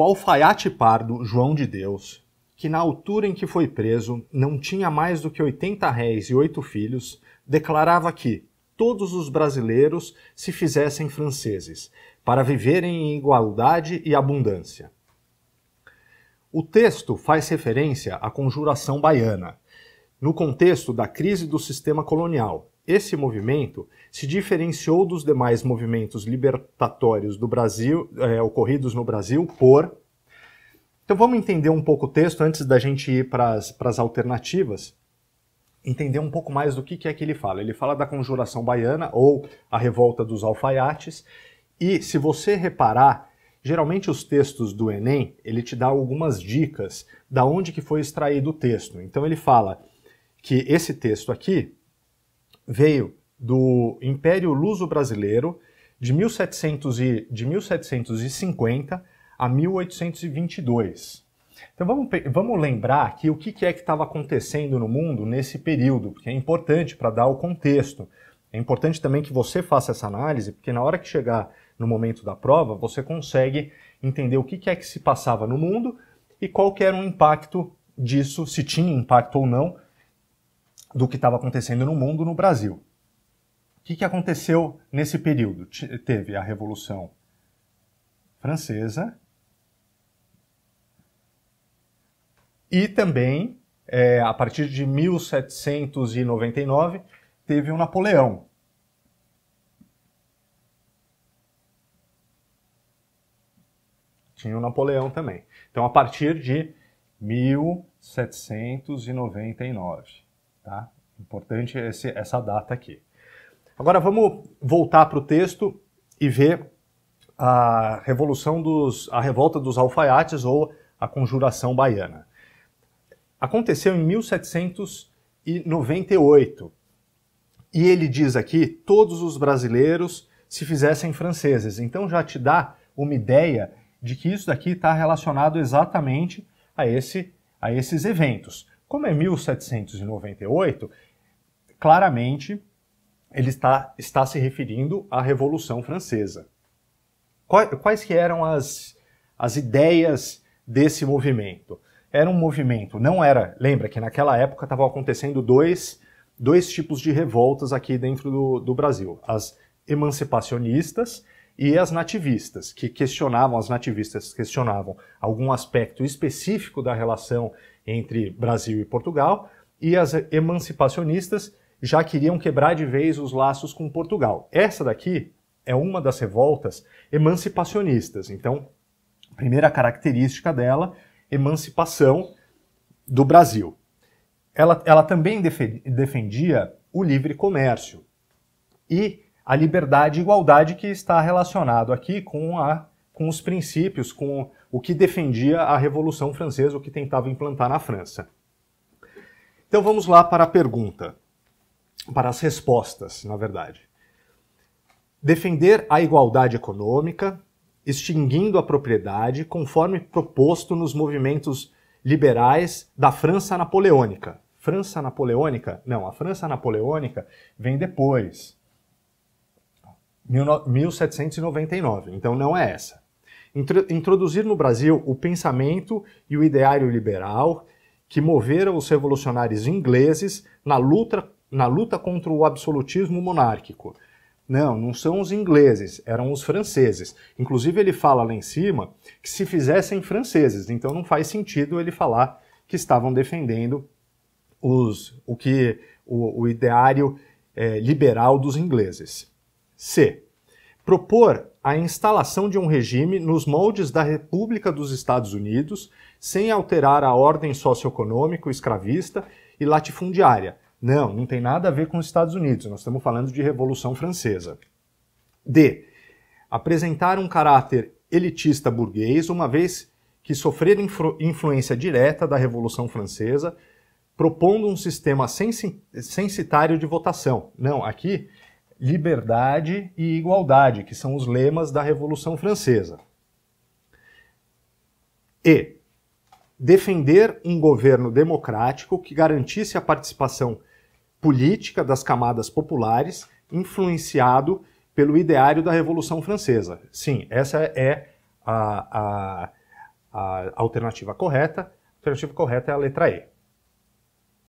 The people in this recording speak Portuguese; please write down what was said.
O alfaiate pardo João de Deus, que na altura em que foi preso não tinha mais do que 80 réis e 8 filhos, declarava que todos os brasileiros se fizessem franceses, para viverem em igualdade e abundância. O texto faz referência à Conjuração Baiana, no contexto da crise do sistema colonial. Esse movimento se diferenciou dos demais movimentos libertatórios do Brasil, ocorridos no Brasil por... Então vamos entender um pouco o texto antes da gente ir para as alternativas, entender um pouco mais do que é que ele fala. Ele fala da Conjuração Baiana, ou a Revolta dos Alfaiates, e se você reparar, geralmente os textos do Enem, ele te dá algumas dicas da onde que foi extraído o texto. Então ele fala que esse texto aqui veio do Império Luso-Brasileiro de 1750 a 1822. Então vamos lembrar aqui o que é que estava acontecendo no mundo nesse período, porque é importante para dar o contexto. É importante também que você faça essa análise, porque na hora que chegar no momento da prova, você consegue entender o que é que se passava no mundo e qual que era o impacto disso, se tinha impacto ou não, do que estava acontecendo no mundo no Brasil. O que aconteceu nesse período? Teve a Revolução Francesa e também, a partir de 1799, teve o Napoleão. Tinha o Napoleão também. Então, a partir de 1799. Tá? Importante essa data aqui. Agora vamos voltar para o texto e ver a Revolta dos Alfaiates ou a Conjuração Baiana. Aconteceu em 1798 e ele diz aqui todos os brasileiros se fizessem franceses. Então já te dá uma ideia de que isso daqui está relacionado exatamente a esses eventos. Como é 1798, claramente ele está se referindo à Revolução Francesa. Quais que eram as ideias desse movimento? Era um movimento, lembra que naquela época estavam acontecendo dois tipos de revoltas aqui dentro do Brasil. As emancipacionistas e as nativistas, as nativistas questionavam algum aspecto específico da relação entre Brasil e Portugal, e as emancipacionistas já queriam quebrar de vez os laços com Portugal. Essa daqui é uma das revoltas emancipacionistas. Então, primeira característica dela, emancipação do Brasil. Ela também defendia o livre comércio e a liberdade e igualdade, que está relacionado aqui com os princípios, com o que defendia a Revolução Francesa, o que tentava implantar na França. Então vamos lá para a pergunta, para as respostas, na verdade. Defender a igualdade econômica, extinguindo a propriedade, conforme proposto nos movimentos liberais da França Napoleônica. França Napoleônica? Não, a França Napoleônica vem depois, 1799, então não é essa. Introduzir no Brasil o pensamento e o ideário liberal que moveram os revolucionários ingleses na luta contra o absolutismo monárquico. Não são os ingleses, eram os franceses. Inclusive ele fala lá em cima que se fizessem franceses, então não faz sentido ele falar que estavam defendendo o ideário liberal dos ingleses. C. Propor a instalação de um regime nos moldes da República dos Estados Unidos, sem alterar a ordem socioeconômica, escravista e latifundiária. Não tem nada a ver com os Estados Unidos, nós estamos falando de Revolução Francesa. D. Apresentar um caráter elitista burguês, uma vez que sofrer influência direta da Revolução Francesa, propondo um sistema censitário de votação. Não, aqui, liberdade e igualdade, que são os lemas da Revolução Francesa. E. Defender um governo democrático que garantisse a participação política das camadas populares, influenciado pelo ideário da Revolução Francesa. Sim, essa é a alternativa correta. A alternativa correta é a letra E.